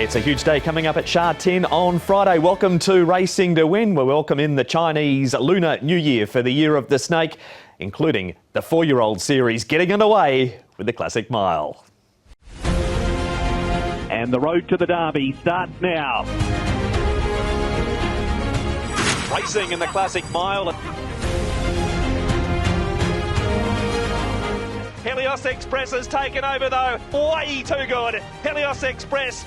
It's a huge day coming up at Sha Tin on Friday. Welcome to Racing to Win. We welcome in the Chinese Lunar New Year for the Year of the Snake, including the 4-year-old series getting underway with the Classic Mile. And the road to the Derby starts now. Racing in the Classic Mile. Helios Express has taken over though. Way too good. Helios Express.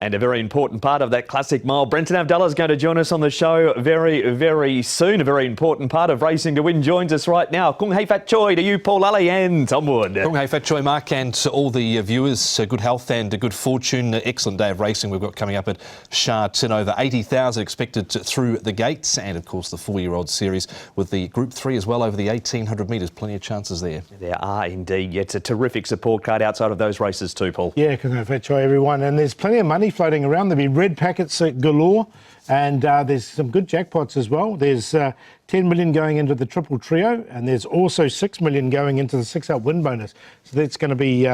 And a very important part of that Classic Mile. Brenton Avdulla is going to join us on the show very, very soon. A very important part of Racing to Win joins us right now. Kung Hei Fat Choi to you, Paul Ali and Tom Wood. Kung Hei Fat Choi, Mark, and all the viewers, good health and good fortune. Excellent day of racing we've got coming up at Sha Tin. Over 80,000 expected through the gates. And, of course, the 4-year-old series with the Group 3 as well over the 1,800 metres. Plenty of chances there. There are indeed. It's a terrific support card outside of those races too, Paul. Yeah, Kung Hei Fat Choi, everyone. And there's plenty of money floating around. There'll be red packets galore, and there's some good jackpots as well. There's 10 million going into the triple trio, and there's also 6 million going into the 6-up win bonus. So that's going to be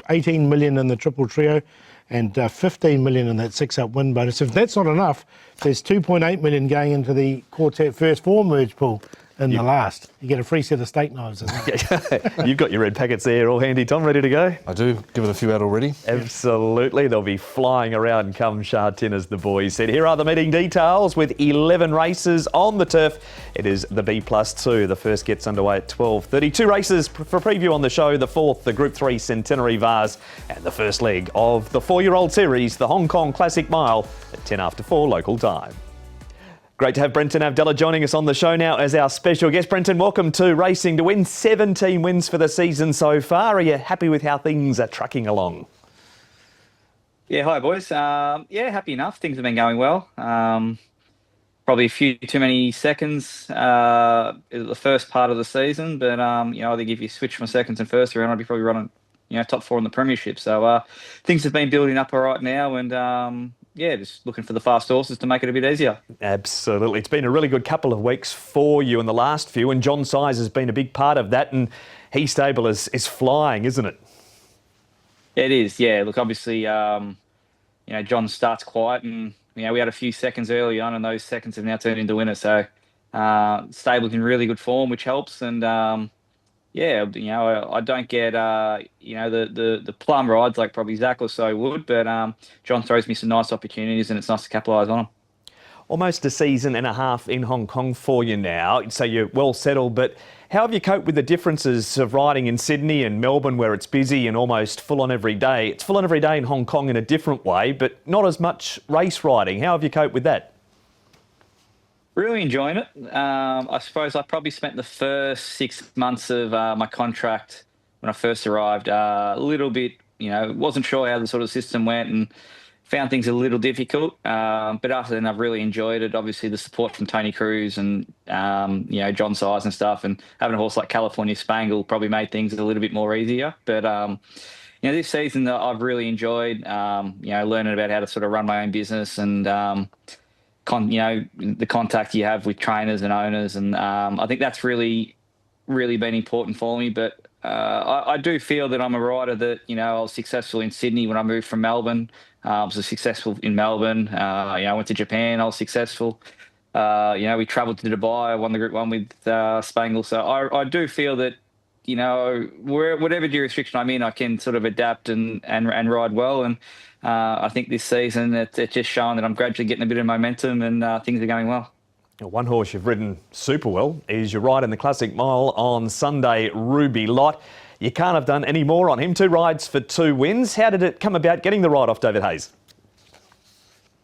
18 million in the triple trio and 15 million in that 6-up win bonus. If that's not enough, there's 2.8 million going into the quartet first 4 merge pool. In the last, you get a free set of steak knives as well. You've got your red packets there all handy, Tom, ready to go? I do. Given a few out already. Absolutely. They'll be flying around come Sha Tin, as the boys said. Here are the meeting details with 11 races on the turf. It is the B+2. The first gets underway at 12:30. 2 races for preview on the show. The fourth, the Group 3 Centenary Vase, and the first leg of the 4-year-old series, the Hong Kong Classic Mile, at 10 after 4 local time. Great to have Brenton Avdulla joining us on the show now as our special guest. Brenton, welcome to Racing to Win. 17 wins for the season so far. Are you happy with how things are trucking along? Yeah, hi boys. Yeah, happy enough. Things have been going well. Probably a few too many seconds the first part of the season, but I think if you switch from seconds and first round, I'd be probably running top 4 in the premiership. So things have been building up all right now, and yeah, just looking for the fast horses to make it a bit easier. Absolutely. It's been a really good couple of weeks for you in the last few, and John Size has been a big part of that, and his stable is flying, isn't it? It is, yeah. Look, obviously, John starts quiet, and we had a few seconds early on, and those seconds have now turned into winners. So stable's in really good form, which helps, and yeah, I don't get, the plum rides like probably Zach or so would, but John throws me some nice opportunities, and it's nice to capitalise on them. Almost a season and a half in Hong Kong for you now, so you're well settled, but how have you coped with the differences of riding in Sydney and Melbourne, where it's busy and almost full on every day? It's full on every day in Hong Kong in a different way, but not as much race riding. How have you coped with that? Really enjoying it. I suppose I probably spent the first 6 months of my contract when I first arrived a little bit, wasn't sure how the sort of system went and found things a little difficult. But after then, I've really enjoyed it. Obviously, the support from Tony Cruz and, John Size and stuff, and having a horse like California Spangle probably made things a little bit more easier. But, this season I've really enjoyed, learning about how to sort of run my own business and, the contact you have with trainers and owners, and I think that's really, really been important for me. But I do feel that I'm a rider that I was successful in Sydney when I moved from Melbourne. I was successful in Melbourne. I went to Japan. I was successful. We travelled to Dubai. I won the Group 1 with Spangle. So I do feel that whatever jurisdiction I'm in, I can sort of adapt and ride well. And I think this season it's just showing that I'm gradually getting a bit of momentum and things are going well. One horse you've ridden super well is your ride in the Classic Mile on Sunday, Rubylot. You can't have done any more on him. 2 rides for 2 wins. How did it come about getting the ride off David Hayes?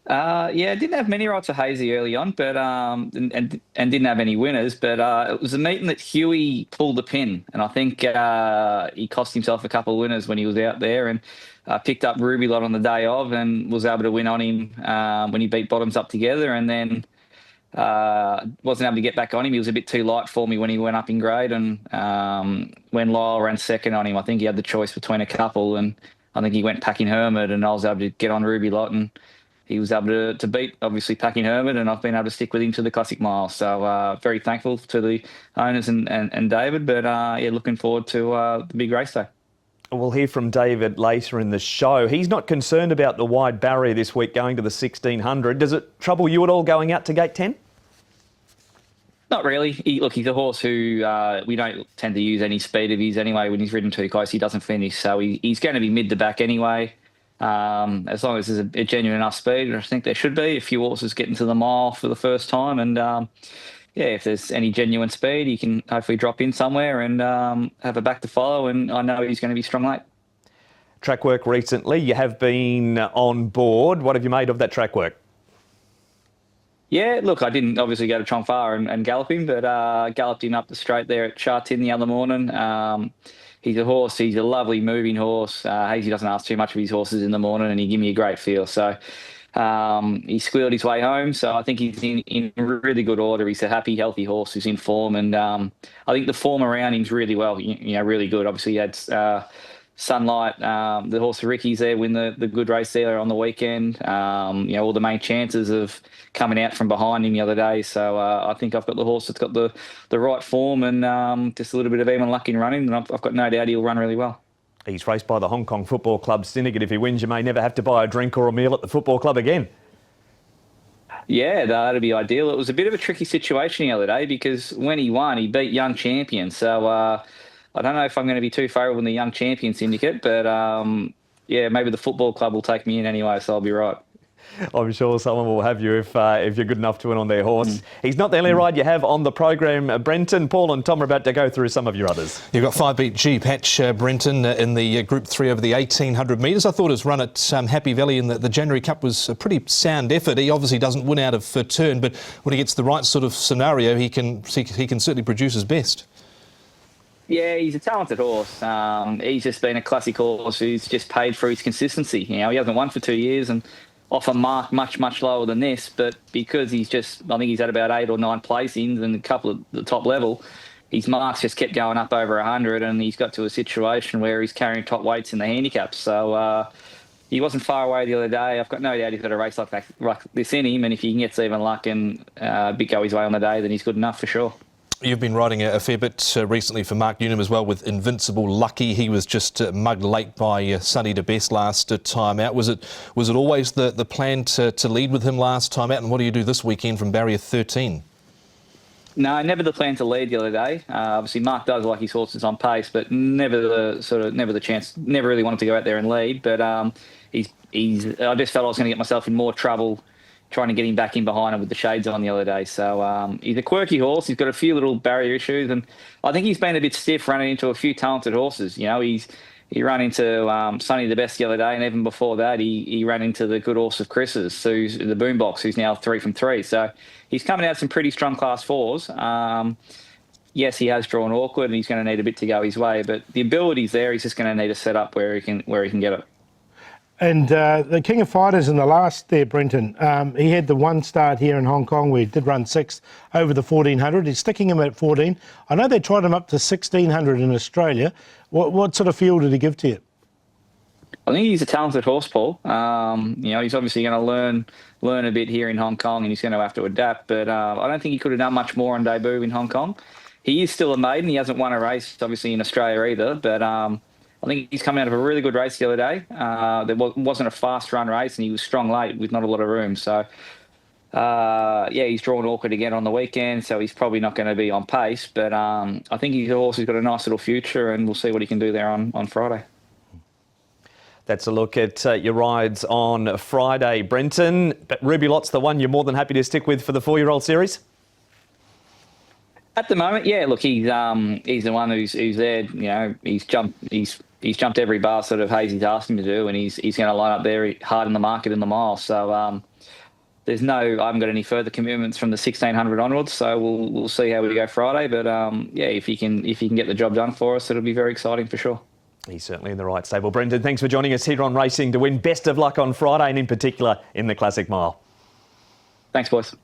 Yeah, I didn't have many rides for Hazy early on, but and didn't have any winners. But it was a meeting that Huey pulled the pin, and I think he cost himself a couple of winners when he was out there, and picked up Rubylot on the day of, and was able to win on him when he beat Bottoms Up Together, and then wasn't able to get back on him. He was a bit too light for me when he went up in grade, and when Lyle ran second on him, I think he had the choice between a couple, and I think he went Packing Hermit, and I was able to get on Rubylot, and he was able to beat, obviously, Packing Hermit, and I've been able to stick with him to the Classic Mile. So very thankful to the owners and David, but yeah, looking forward to the big race day. We'll hear from David later in the show. He's not concerned about the wide barrier this week going to the 1600. Does it trouble you at all going out to gate 10? Not really. He's a horse who we don't tend to use any speed of his anyway. When he's ridden too close, he doesn't finish. So he's going to be mid the back anyway. As long as there's a genuine enough speed, I think there should be. A few horses getting to the mile for the first time. And yeah, if there's any genuine speed, he can hopefully drop in somewhere and have a back to follow. And I know he's going to be strong late. Track work recently. You have been on board. What have you made of that track work? Yeah, look, I didn't obviously go to Chongfar and gallop him, but galloped him up the straight there at Sha Tin the other morning. He's a horse. He's a lovely moving horse. Hazy doesn't ask too much of his horses in the morning, and he give me a great feel. So he squealed his way home. So I think he's in really good order. He's a happy, healthy horse who's in form, and I think the form around him's really well. Really good. Obviously, he had Sunlight, the horse Ricky's there, win the good race there on the weekend. All the main chances of coming out from behind him the other day. So I think I've got the horse that's got the right form and just a little bit of even luck in running, and I've got no doubt he'll run really well. He's raced by the Hong Kong Football Club syndicate. If he wins, you may never have to buy a drink or a meal at the football club again. Yeah, that'd be ideal. It was a bit of a tricky situation the other day because when he won, he beat Young Champion. So I don't know if I'm going to be too favourable in the Young Champion syndicate, but yeah, maybe the football club will take me in anyway, so I'll be right. I'm sure someone will have you if you're good enough to win on their horse. He's not the only ride you have on the program, Brenton. Paul and Tom are about to go through some of your others. You've got 5-beat G Patch, Brenton, in the Group 3 over the 1800 metres. I thought his run at Happy Valley in the January Cup was a pretty sound effort. He obviously doesn't win out of turn, but when he gets the right sort of scenario, he can certainly produce his best. Yeah, he's a talented horse. He's just been a classic horse who's just paid for his consistency. He hasn't won for 2 years and off a mark much lower than this, but because I think he's had about 8 or 9 placings and a couple at the top level, his marks just kept going up over 100, and he's got to a situation where he's carrying top weights in the handicaps. So he wasn't far away the other day. I've got no doubt he's got a race like this in him, and if he can get even luck and go his way on the day, then he's good enough for sure. You've been riding a fair bit recently for Mark Newnham as well with Invincible Lucky. He was just mugged late by Sunny de Best last time out. Was it always the plan to lead with him last time out? And what do you do this weekend from barrier 13? No, never the plan to lead the other day. Obviously, Mark does like his horses on pace, but never the chance. Never really wanted to go out there and lead. But I just felt I was going to get myself in more trouble trying to get him back in behind him with the shades on the other day. So he's a quirky horse. He's got a few little barrier issues, and I think he's been a bit stiff running into a few talented horses. He ran into Sunny the Best the other day, and even before that, he ran into the good horse of Chris's, who's the Boombox, who's now 3 from 3. So he's coming out some pretty strong Class 4s. Yes, he has drawn awkward, and he's going to need a bit to go his way, but the ability's there. He's just going to need a set up where he can get it. And the King of Fighters in the last there, Brenton, he had the one start here in Hong Kong where he did run 6th over the 1400. He's sticking him at 14. I know they tried him up to 1600 in Australia. What sort of feel did he give to you? I think he's a talented horse, Paul. He's obviously going to learn a bit here in Hong Kong, and he's going to have to adapt. But I don't think he could have done much more on debut in Hong Kong. He is still a maiden. He hasn't won a race, obviously, in Australia either. But I think he's coming out of a really good race the other day. There wasn't a fast run race, and he was strong late with not a lot of room. So, he's drawn awkward again on the weekend, so he's probably not going to be on pace. But I think he's a horse who's got a nice little future, and we'll see what he can do there on Friday. That's a look at your rides on Friday, Brenton. But Rubylot's the one you're more than happy to stick with for the 4-year-old series? At the moment, yeah. Look, he's the one who's there. He's jumped every bar sort of Hazy's asked him to do, and he's going to line up there hard in the market in the mile. So I haven't got any further commitments from the 1600 onwards. So we'll see how we go Friday. But if he can get the job done for us, it'll be very exciting for sure. He's certainly in the right stable. Brenton, thanks for joining us here on Racing to Win. Best of luck on Friday, and in particular in the Classic Mile. Thanks, boys.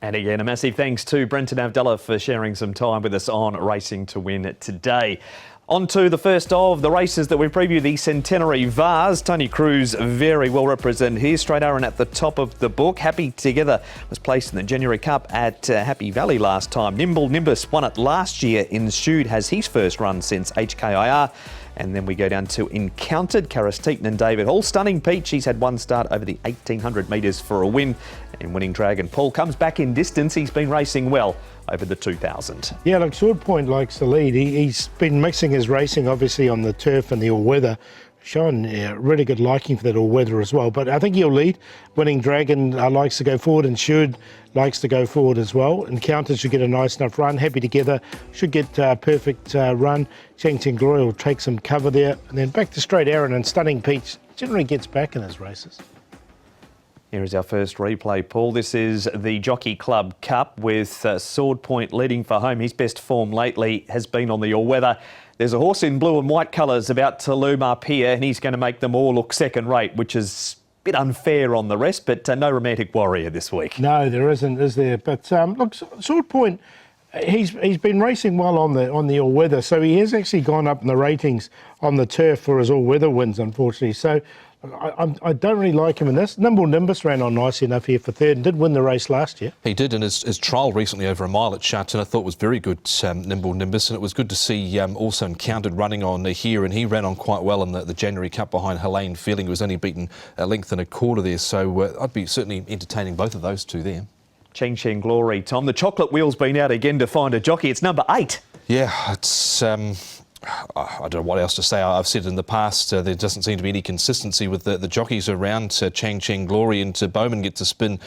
And again, a massive thanks to Brenton Avdulla for sharing some time with us on Racing to Win today. On to the first of the races that we preview, the Centenary Vase. Tony Cruz very well represented here. Straight Aaron at the top of the book. Happy Together was placed in the January Cup at Happy Valley last time. Nimble Nimbus won it last year. Ensued has his first run since HKIR. And then we go down to Encountered, Karis Teaton and David Hall. Stunning Peach, he's had one start over the 1,800 metres for a win. And Winning Dragon Paul comes back in distance. He's been racing well over the 2,000. Yeah, look, Sword Point likes the lead. He's been mixing his racing, obviously, on the turf and the all-weather. Showing really good liking for that all-weather as well. But I think he'll lead. Winning Dragon likes to go forward, and Should likes to go forward as well. Encounters should get a nice enough run. Happy Together should get a perfect run. Cheng Cheng Glory will take some cover there. And then back to Straight Aaron, and Stunning Peach generally gets back in his races. Here is our first replay, Paul. This is the Jockey Club Cup with Sword Point leading for home. His best form lately has been on the all-weather. There's a horse in blue and white colours about to loom up here, and he's going to make them all look second rate, which is a bit unfair on the rest, but no Romantic Warrior this week. No, there isn't, is there? But look, Sword Point, he's been racing well on the all-weather, so he has actually gone up in the ratings on the turf for his all-weather wins, unfortunately. So I don't really like him in this. Nimble Nimbus ran on nicely enough here for third and did win the race last year. He did, and his trial recently over a mile at Sharton I thought was very good, Nimble Nimbus, and it was good to see also Encountered running on here, and he ran on quite well in the January Cup behind Helene Feeling, who was only beaten a length and a quarter there, so I'd be certainly entertaining both of those two there. Cheng Cheng Glory, Tom. The chocolate wheel's been out again to find a jockey. It's number 8. Yeah, it's... I don't know what else to say. I've said in the past there doesn't seem to be any consistency with the jockeys around. Cheng Cheng Glory and Bowman gets a spin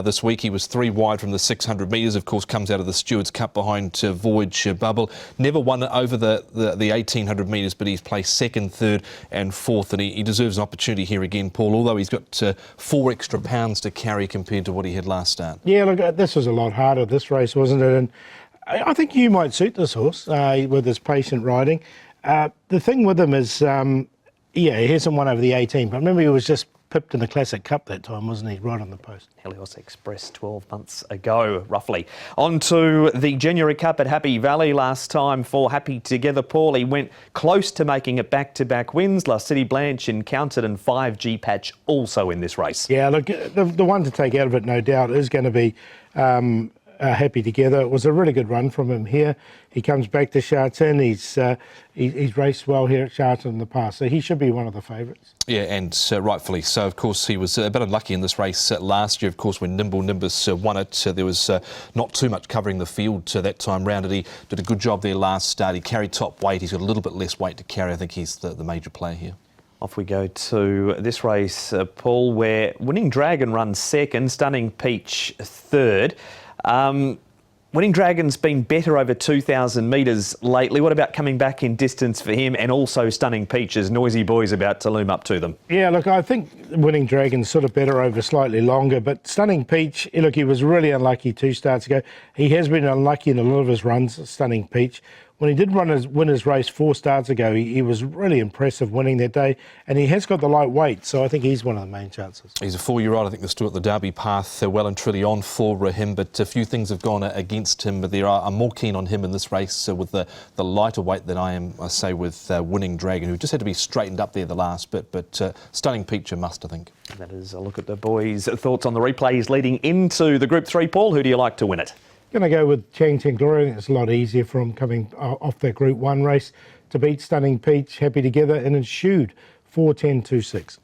this week. He was 3 wide from the 600 metres. Of course, comes out of the Stewards Cup behind Voyage Bubble. Never won over the 1,800 metres, but he's placed second, third and fourth, and he deserves an opportunity here again, Paul, although he's got 4 extra pounds to carry compared to what he had last start. Yeah, look, this was a lot harder, this race, wasn't it? And I think you might suit this horse with his patient riding. The thing with him is, he hasn't won over the 18, but remember he was just pipped in the Classic Cup that time, wasn't he? Right on the post. Helios Express 12 months ago, roughly. On to the January Cup at Happy Valley last time for Happy Together, Paul. He went close to making it back-to-back wins. La City Blanche, Encountered and 5G Patch also in this race. Yeah, look, the one to take out of it, no doubt, is going to be... Happy Together. It was a really good run from him here. He comes back to Sharton. He's raced well here at Sharton in the past, so he should be one of the favourites. Yeah, and rightfully so. Of course, he was a bit unlucky in this race last year. Of course, when Nimble Nimbus won it, there was not too much covering the field that time round. And he did a good job there last start. He carried top weight. He's got a little bit less weight to carry. I think he's the major player here. Off we go to this race, Paul, where Winning Dragon runs second, Stunning Peach third. Winning Dragon's been better over 2,000 metres lately. What about coming back in distance for him, and also Stunning Peach as Noisy Boy's about to loom up to them? Yeah, look, I think Winning Dragon's sort of better over slightly longer, but Stunning Peach, look, he was really unlucky 2 starts ago. He has been unlucky in a lot of his runs, Stunning Peach. When he did win his race 4 starts ago, he was really impressive winning that day, and he has got the light weight, so I think he's one of the main chances. He's a 4-year-old. I think they're still at the Derby path, well and truly on for him, but a few things have gone against him. But I'm more keen on him in this race with the lighter weight than I am, I say, with Winning Dragon, who just had to be straightened up there the last bit, but Stunning Peach a must, I think. That is a look at the boys' thoughts on the replays leading into the Group 3. Paul, who do you like to win it? Going to go with Cheng Cheng Glory. I think it's a lot easier for him coming off that Group 1 race to beat Stunning Peach, Happy Together, and Ensued 4-10-2-6.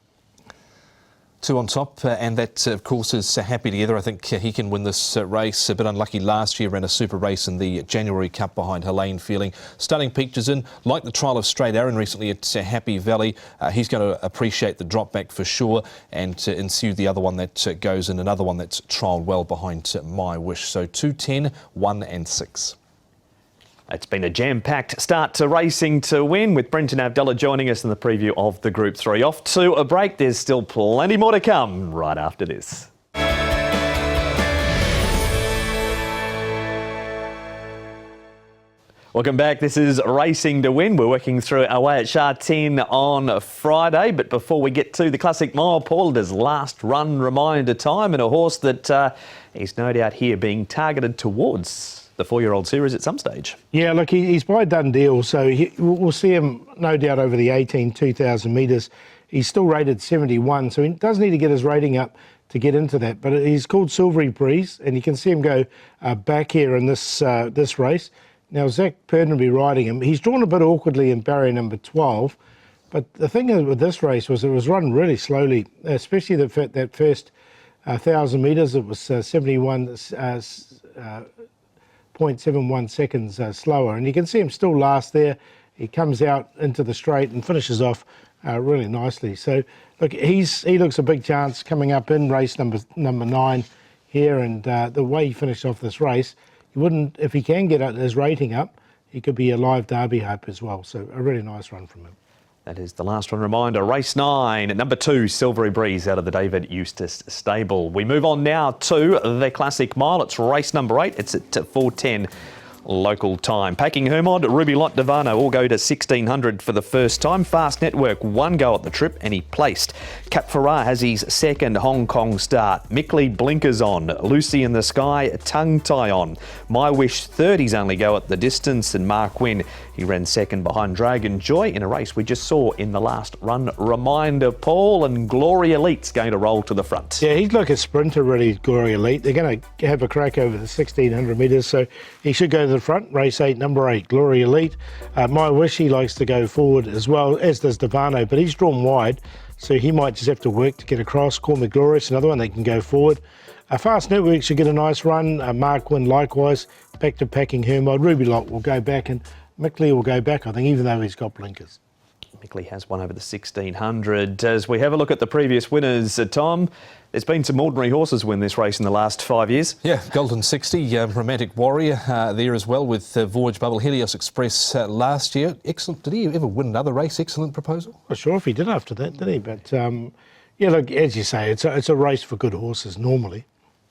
2 on top, and that, of course, is Happy Together. I think he can win this race. A bit unlucky last year, ran a super race in the January Cup behind Helene Feeling. Stunning Peach is in. Like the trial of Straight Aaron recently at Happy Valley, he's going to appreciate the drop back for sure, and Ensue the other one that goes in, another one that's trialled well behind My Wish. So 2, 10, 1 and 6. It's been a jam-packed start to Racing to Win, with Brenton Avdulla joining us in the preview of the Group 3. Off to a break. There's still plenty more to come right after this. Welcome back. This is Racing to Win. We're working through our way at Shah 10 on Friday. But before we get to the Classic Mile, Paul, it is last run reminder time, and a horse that is no doubt here being targeted towards the 4-year-old series at some stage. Yeah, look, he's by done deal, so we'll see him no doubt over the 2,000 metres. He's still rated 71, so he does need to get his rating up to get into that. But he's called Silvery Breeze, and you can see him go back here in this race. Now, Zach Purdon will be riding him. He's drawn a bit awkwardly in barrier number 12, but the thing is with this race was it was run really slowly, especially that first 1,000 metres. It was 71.71 seconds slower, and you can see him still last there. He comes out into the straight and finishes off really nicely. So, look, he looks a big chance coming up in race number 9 here, and the way he finished off this race, he wouldn't, if he can get his rating up, he could be a live Derby hope as well. So a really nice run from him. That is the last one reminder. Race 9 at number 2, Silvery Breeze out of the David Eustace stable. We move on now to the Classic Mile. It's race number 8. It's at 4:10 local time. Packing Hermod, Rubylot, Devano all go to 1,600 for the first time. Fast Network, one go at the trip and he placed. Cap Ferrar has his second Hong Kong start. Mickley blinkers on. Lucy in the Sky, tongue tie on. My Wish 30's only go at the distance, and Mark Wynn, he ran second behind Dragon Joy in a race we just saw in the last run reminder, Paul, and Glory Elite's going to roll to the front. Yeah, he's like a sprinter really, Glory Elite. They're going to have a crack over the 1,600 metres, so he should go to the front. Race 8, number 8, Glory Elite. My Wish, he likes to go forward as well, as does Devano, but he's drawn wide, so he might just have to work to get across. Call Me Glorious, another one, they can go forward. Fast Network should get a nice run. Mark Wynn likewise. Back to Packing Hermod. Rubylot will go back, and Mickley will go back, I think, even though he's got blinkers. Mickley has one over the 1,600. As we have a look at the previous winners, Tom, there's been some ordinary horses win this race in the last 5 years. Yeah, Golden 60, Romantic Warrior there as well with Voyage Bubble, Helios Express last year. Excellent. Did he ever win another race? Excellent proposal. Not sure if he did after that, did he? But yeah, look, as you say, it's a race for good horses normally.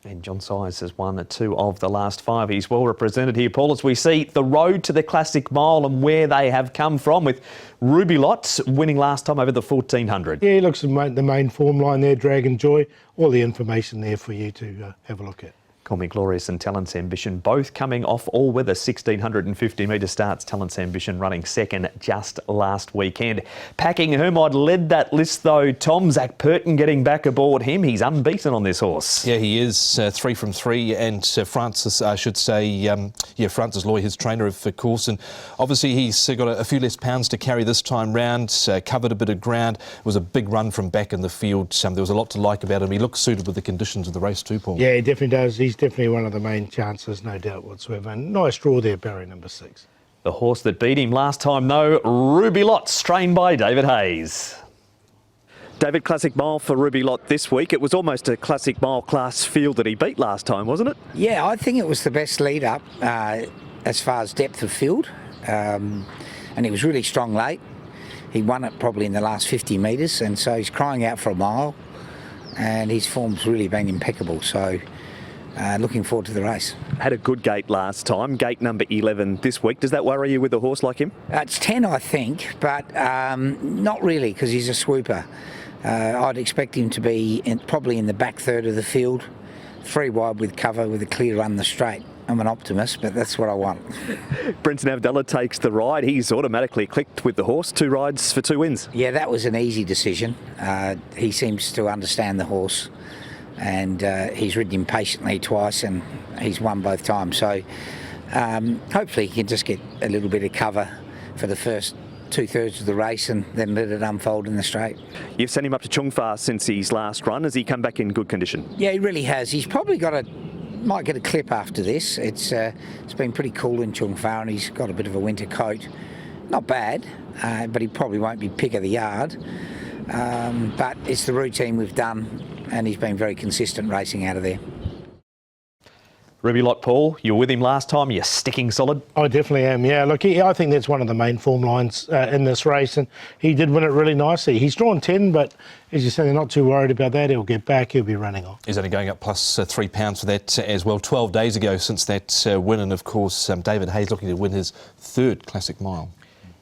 And John Size has won 2 of the last 5. He's well represented here, Paul, as we see the road to the Classic Mile and where they have come from, with Rubylot winning last time over the 1,400. Yeah, he looks at the main form line there, Dragon Joy. All the information there for you to have a look at. Call Me Glorious and Talent's Ambition, both coming off all-weather 1,650 metre starts. Talent's Ambition running second just last weekend. Packing Hermod led that list though. Tom, Zach Purdon getting back aboard him. He's unbeaten on this horse. Yeah, he is 3 from 3, and Francis, I should say, Francis Loy, his trainer, of course, and obviously he's got a few less pounds to carry this time round. Covered a bit of ground. It was a big run from back in the field. There was a lot to like about him. He looks suited with the conditions of the race too, Paul. Yeah, he definitely does. He's definitely one of the main chances, no doubt whatsoever. And nice draw there, barrier number 6. The horse that beat him last time, though, Rubylot, trained by David Hayes. David, Classic Mile for Rubylot this week. It was almost a Classic Mile class field that he beat last time, wasn't it? Yeah, I think it was the best lead up as far as depth of field. And he was really strong late. He won it probably in the last 50 metres, and so he's crying out for a mile. And his form's really been impeccable. So looking forward to the race. Had a good gate last time, gate number 11 this week. Does that worry you with a horse like him? It's 10, I think, but not really, because he's a swooper. I'd expect him to be probably in the back third of the field, 3 wide with cover with a clear run the straight. I'm an optimist, but that's what I want. Brenton Avdulla takes the ride. He's automatically clicked with the horse. 2 rides for 2 wins. Yeah, that was an easy decision. He seems to understand the horse, and he's ridden him patiently twice, and he's won both times. So hopefully he can just get a little bit of cover for the first 2/3 of the race and then let it unfold in the straight. You've sent him up to Chungfa since his last run. Has he come back in good condition? Yeah, he really has. He's probably might get a clip after this. It's been pretty cool in Chungfa, and he's got a bit of a winter coat. Not bad, but he probably won't be pick of the yard. But it's the routine we've done, and he's been very consistent racing out of there. Rubylot, Paul, you were with him last time. You're sticking solid. I definitely am, yeah. Look, I think that's one of the main form lines in this race, and he did win it really nicely. He's drawn 10, but as you say, they're not too worried about that. He'll get back, he'll be running on. He's only going up plus £3 for that as well. 12 days ago since that win, and of course, David Hayes looking to win his third Classic Mile.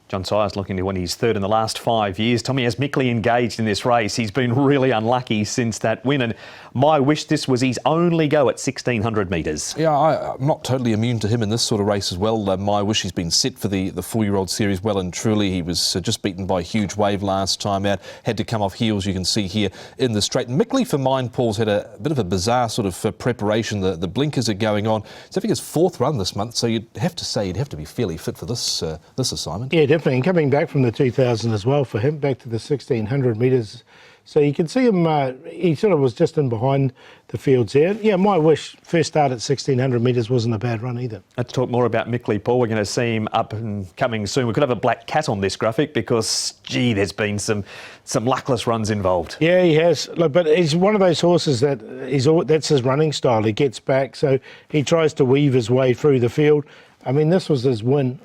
John Sire's looking to win his third in the last 5 years. Tommy has Mickley engaged in this race. He's been really unlucky since that win, and my wish this was his only go at 1,600 metres. Yeah, I'm not totally immune to him in this sort of race as well. My wish, he's been set for the 4-year-old series well and truly. He was just beaten by a huge wave last time out, had to come off heels, you can see here in the straight. Mickley, for mine, Paul's had a bit of a bizarre sort of preparation. The blinkers are going on. It's having his 4th run this month, so you'd have to say he'd have to be fairly fit for this assignment. Yeah, definitely. And coming back from the 2,000 as well for him, back to the 1,600 metres. So you can see him, he sort of was just in behind the fields there. Yeah, my wish, first start at 1,600 metres wasn't a bad run either. Let's talk more about Mickley, Paul. We're going to see him up and coming soon. We could have a black cat on this graphic because, gee, there's been some luckless runs involved. Yeah, he has. Look, but he's one of those horses that's his running style. He gets back, so he tries to weave his way through the field. I mean, this was his win.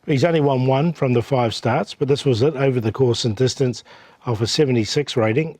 He's only won 1 from the 5 starts, but this was it over the course and distance of a 76 rating.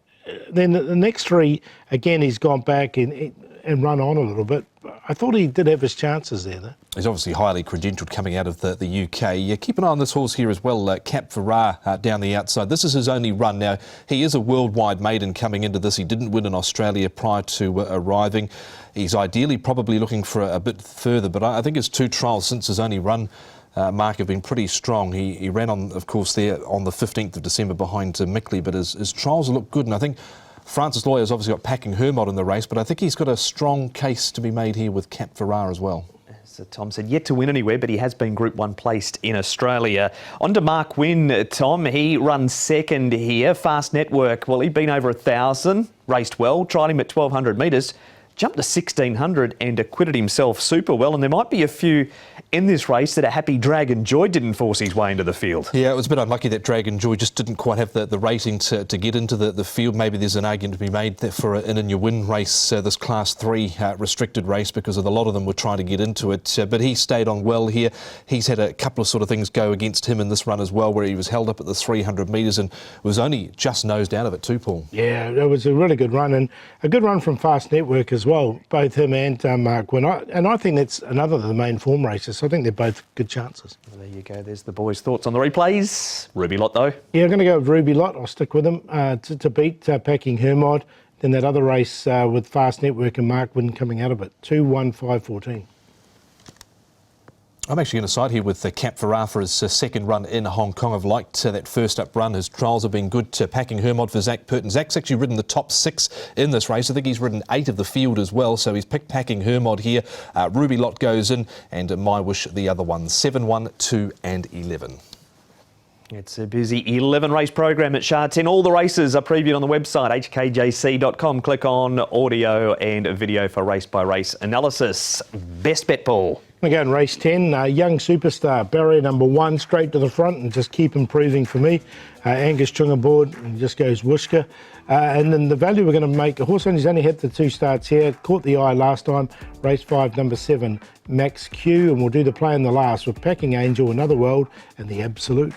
Then the next 3, again, he's gone back and run on a little bit. I thought he did have his chances there, though. He's obviously highly credentialed coming out of the UK. Yeah, keep an eye on this horse here as well, Cap Ferrar down the outside. This is his only run now. He is a worldwide maiden coming into this. He didn't win in Australia prior to arriving. He's ideally probably looking for a bit further, but I think his 2 trials since his only run mark have been pretty strong. He ran on, of course, there on the 15th of December behind Mickley, but his trials look good, and I think Francis Lawyer's obviously got Packing Hermod in the race, but I think he's got a strong case to be made here with Cap Ferrar as well. So Tom said, yet to win anywhere, but he has been Group 1 placed in Australia. On to Mark Wynn, Tom. He runs second here. Fast Network, well, he'd been over 1,000, raced well, tried him at 1,200 metres, jumped to 1,600 and acquitted himself super well. And there might be a few in this race that are happy Dragon Joy didn't force his way into the field. Yeah, it was a bit unlucky that Dragon Joy just didn't quite have the rating to get into the field. Maybe there's an argument to be made that for an in-your-win race, this Class 3 restricted race, because of a lot of them were trying to get into it. But he stayed on well here. He's had a couple of sort of things go against him in this run as well, where he was held up at the 300 metres and was only just nosed out of it too, Paul. Yeah, it was a really good run, and a good run from Fast Network as well, both him and Mark Wynn. And I think that's another of the main form races. So I think they're both good chances. Well, there you go. There's the boys' thoughts on the replays. Rubylot, though. Yeah, I'm going to go with Rubylot. I'll stick with him to beat Packing Hermod. Then that other race with Fast Network and Mark Wynn coming out of it. 2-1-5-14. I'm actually going to side here with Cap Ferrar for his second run in Hong Kong. I've liked that first up run. His trials have been good. Packing Hermod for Zach Purton. Zach's actually ridden the top 6 in this race. I think he's ridden 8 of the field as well, so he's picked Packing Hermod here. Rubylot goes in, and My Wish the other one. 7, 1, 2 and 11. It's a busy 11-race program at Shah 10. All the races are previewed on the website, hkjc.com. Click on audio and video for race-by-race analysis. Best bet, Paul. I'm going to go in race 10, young superstar, barrier number 1, straight to the front and just keep improving for me. Angus Chung aboard and just goes whooshka. And then the value we're going to make, a horse he's only had the 2 starts here, caught the eye last time, race 5, number 7, Max Q, and we'll do the play in the last with Packing Angel, Another World, and the Absolute.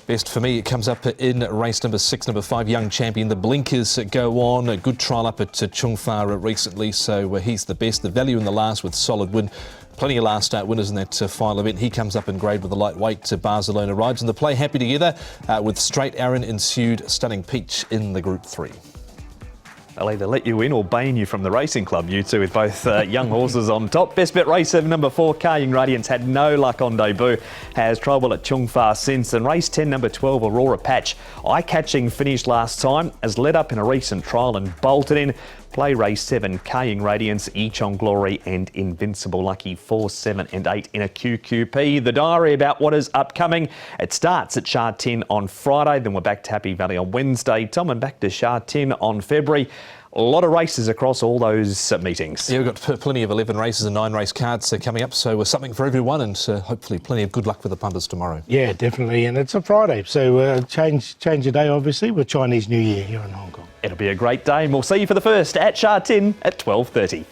Best for me, it comes up in race number 6, number 5, Young Champion. The blinkers go on. A good trial up at Chung Fa recently, so he's the best. The value in the last with solid win. Plenty of last start winners in that final event. He comes up in grade with the lightweight Barcelona rides. And the play happy together with Straight Aaron ensued, Stunning Peach in the Group 3. They'll either let you in or bane you from the racing club, you two, with both young horses on top. Best bet race 7, number 4, Carrying Radiance, had no luck on debut. Has trouble at Chung Fa since. And race 10, number 12, Aurora Patch. Eye-catching finish last time, has led up in a recent trial and bolted in. Play race 7, Carrying Radiance, Each on Glory and Invincible Lucky 4, 7 and 8 in a QQP. The diary about what is upcoming. It starts at Shah 10 on Friday, then we're back to Happy Valley on Wednesday, Tom, and back to Shah 10 on February. A lot of races across all those meetings. Yeah, we've got plenty of 11 races and 9 race cards coming up, so something for everyone, and hopefully plenty of good luck for the punters tomorrow. Yeah, definitely, and it's a Friday, so change your day, obviously, with Chinese New Year here in Hong Kong. It'll be a great day, and we'll see you for the first at Shah 10 at 12:30.